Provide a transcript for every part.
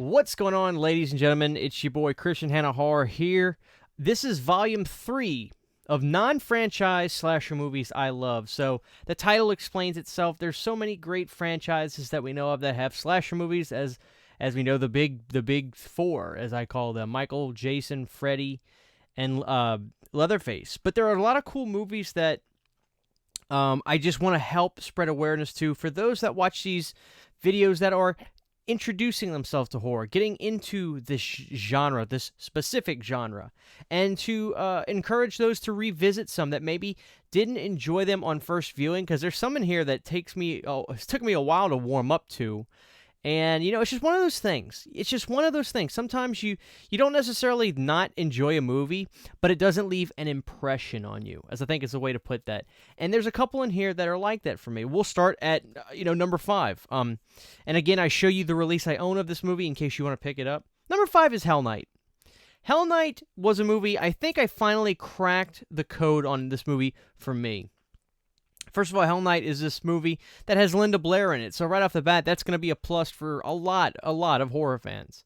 What's going on, ladies and gentlemen? It's your boy Christian Hanna Horror here. This is Volume 3 of non-franchise slasher movies I love. So the title explains itself. There's so many great franchises that we know of that have slasher movies, as we know, the big four, as I call them: Michael, Jason, Freddy, and Leatherface. But there are a lot of cool movies that I just want to help spread awareness to for those that watch these videos that are introducing themselves to horror, getting into this genre, this specific genre, and to encourage those to revisit some that maybe didn't enjoy them on first viewing, because there's some in here that it took me a while to warm up to. And, it's just one of those things. It's just one of those things. Sometimes you don't necessarily not enjoy a movie, but it doesn't leave an impression on you, as I think is the way to put that. And there's a couple in here that are like that for me. We'll start at, number 5. And again, I show you the release I own of this movie in case you want to pick it up. Number 5 is Hell Night. Hell Night was a movie, I think I finally cracked the code on this movie for me. First of all, Hell Night is this movie that has Linda Blair in it, so right off the bat, that's going to be a plus for a lot of horror fans.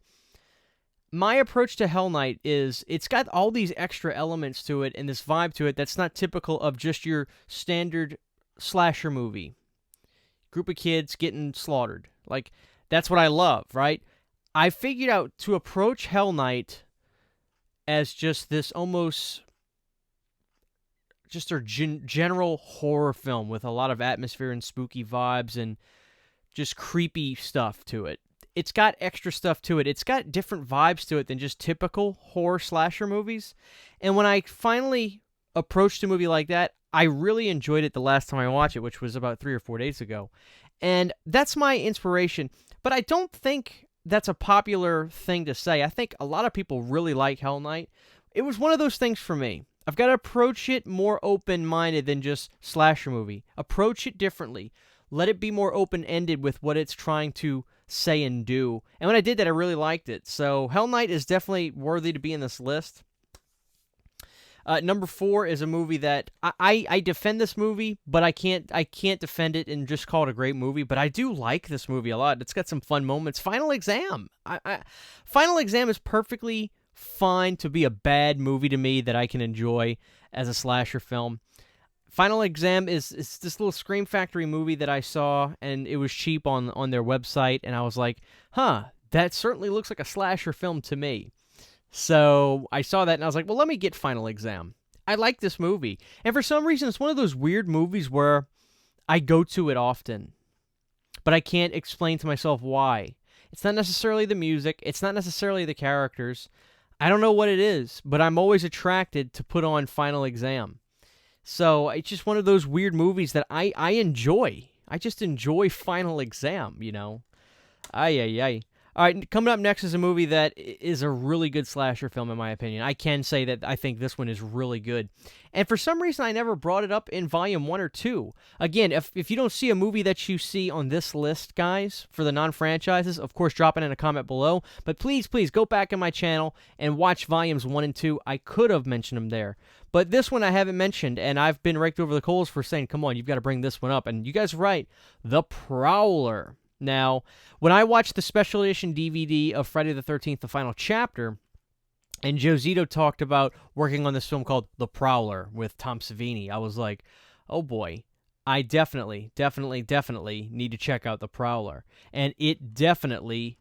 My approach to Hell Night is it's got all these extra elements to it and this vibe to it that's not typical of just your standard slasher movie. Group of kids getting slaughtered. Like, that's what I love, right? I figured out to approach Hell Night as just this almost just a general horror film with a lot of atmosphere and spooky vibes and just creepy stuff to it. It's got extra stuff to it. It's got different vibes to it than just typical horror slasher movies. And when I finally approached a movie like that, I really enjoyed it the last time I watched it, which was about 3 or 4 days ago. And that's my inspiration. But I don't think that's a popular thing to say. I think a lot of people really like Hell Night. It was one of those things for me. I've got to approach it more open-minded than just slasher movie. Approach it differently. Let it be more open-ended with what it's trying to say and do. And when I did that, I really liked it. So Hell Night is definitely worthy to be in this list. Number 4 is a movie that I defend this movie, but I can't defend it and just call it a great movie. But I do like this movie a lot. It's got some fun moments. Final Exam. Final Exam is perfectly fine to be a bad movie to me that I can enjoy as a slasher film. Final Exam is this little Scream Factory movie that I saw, and it was cheap on their website, and I was like, that certainly looks like a slasher film to me. So I saw that, and I was like, well, let me get Final Exam. I like this movie. And for some reason, it's one of those weird movies where I go to it often, but I can't explain to myself why. It's not necessarily the music. It's not necessarily the characters. I don't know what it is, but I'm always attracted to put on Final Exam. So it's just one of those weird movies that I enjoy. I just enjoy Final Exam, Ay. All right, coming up next is a movie that is a really good slasher film, in my opinion. I can say that I think this one is really good. And for some reason, I never brought it up in Volume 1 or 2. Again, if you don't see a movie that you see on this list, guys, for the non-franchises, of course, drop it in a comment below. But please go back in my channel and watch Volumes 1 and 2. I could have mentioned them there. But this one I haven't mentioned, and I've been raked over the coals for saying, come on, you've got to bring this one up. And you guys are right. The Prowler. Now, when I watched the special edition DVD of Friday the 13th, The Final Chapter, and Joe Zito talked about working on this film called The Prowler with Tom Savini, I was like, oh boy, I definitely need to check out The Prowler. And it definitely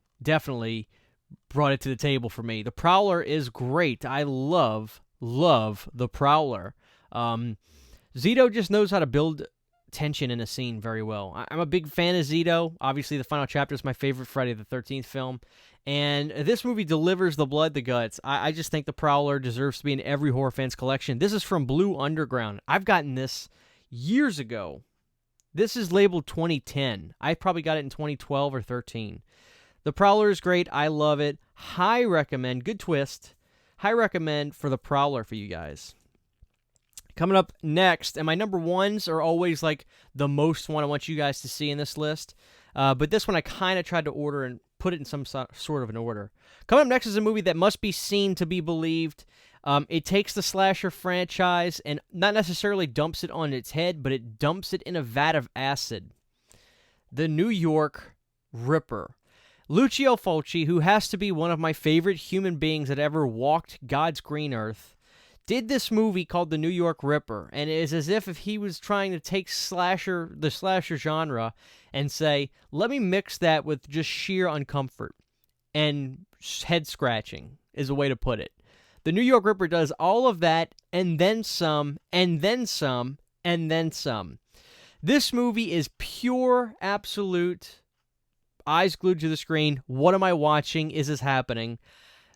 brought it to the table for me. The Prowler is great. I love The Prowler. Zito just knows how to build tension in a scene very well. I'm a big fan of Zito. Obviously, The Final Chapter is my favorite Friday the 13th film. And this movie delivers the blood, the guts. I just think The Prowler deserves to be in every horror fan's collection. This is from Blue Underground. I've gotten this years ago. This is labeled 2010. I probably got it in 2012 or 13. The Prowler is great. I love it. High recommend. Good twist. High recommend for The Prowler for you guys. Coming up next, and my number ones are always like the most one I want you guys to see in this list. But this one I kind of tried to order and put it in some sort of an order. Coming up next is a movie that must be seen to be believed. It takes the slasher franchise and not necessarily dumps it on its head, but it dumps it in a vat of acid. The New York Ripper. Lucio Fulci, who has to be one of my favorite human beings that ever walked God's green earth, did this movie called The New York Ripper, and it is as if he was trying to take the slasher genre and say, let me mix that with just sheer uncomfort and head scratching is a way to put it. The New York Ripper does all of that and then some, and then some, and then some. This movie is pure, absolute, eyes glued to the screen. What am I watching? Is this happening?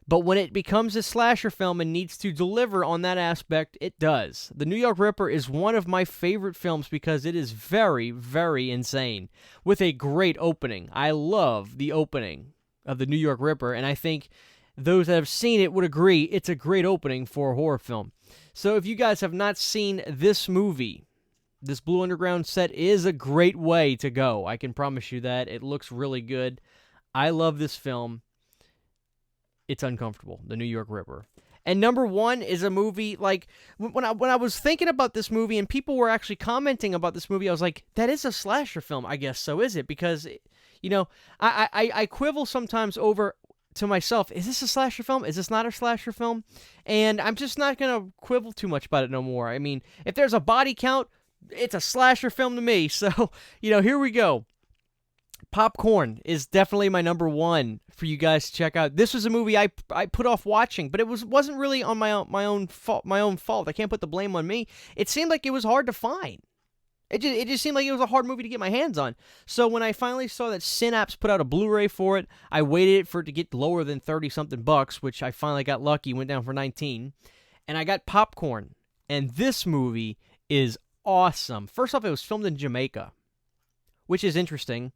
But when it becomes a slasher film and needs to deliver on that aspect, it does. The New York Ripper is one of my favorite films because it is very, very insane, with a great opening. I love the opening of The New York Ripper, and I think those that have seen it would agree it's a great opening for a horror film. So if you guys have not seen this movie, this Blue Underground set is a great way to go. I can promise you that. It looks really good. I love this film. It's uncomfortable, The New York Ripper. And number one is a movie, like, when I was thinking about this movie and people were actually commenting about this movie, I was like, that is a slasher film. I guess so, is it? Because, you know, I quibble sometimes over to myself, is this a slasher film? Is this not a slasher film? And I'm just not going to quibble too much about it no more. I mean, if there's a body count, it's a slasher film to me. So, you know, here we go. Popcorn is definitely my number one for you guys to check out. This was a movie I put off watching, but it wasn't really on my own fault. I can't put the blame on me. It seemed like it was hard to find. It just seemed like it was a hard movie to get my hands on. So when I finally saw that Synapse put out a Blu-ray for it, I waited for it to get lower than 30-something bucks, which I finally got lucky, went down for 19, and I got Popcorn. And this movie is awesome. First off, it was filmed in Jamaica, which is interesting.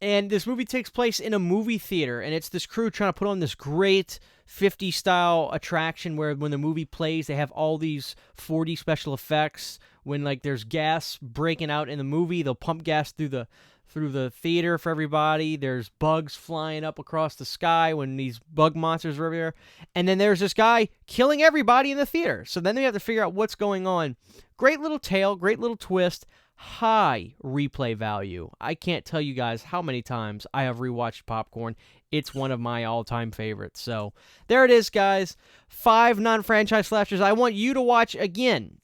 And this movie takes place in a movie theater, and it's this crew trying to put on this great 50s-style attraction where when the movie plays, they have all these 4D special effects. When, like, there's gas breaking out in the movie, they'll pump gas through the theater for everybody. There's bugs flying up across the sky when these bug monsters are everywhere. And then there's this guy killing everybody in the theater. So then they have to figure out what's going on. Great little tale, great little twist. High replay value. I can't tell you guys how many times I have rewatched Popcorn. It's one of my all-time favorites. So there it is, guys. 5 non-franchise slashers I want you to watch again.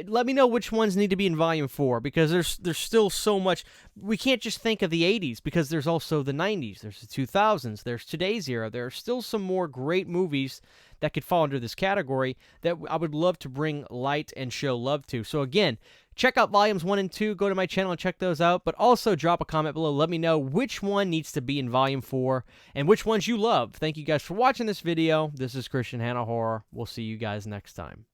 Let me know which ones need to be in Volume 4, because there's still so much. We can't just think of the 80s, because there's also the 90s. There's the 2000s. There's today's era. There are still some more great movies that could fall under this category that I would love to bring light and show love to. So again, check out Volumes 1 and 2. Go to my channel and check those out. But also drop a comment below. Let me know which one needs to be in Volume 4 and which ones you love. Thank you guys for watching this video. This is Christian Hanna Horror. We'll see you guys next time.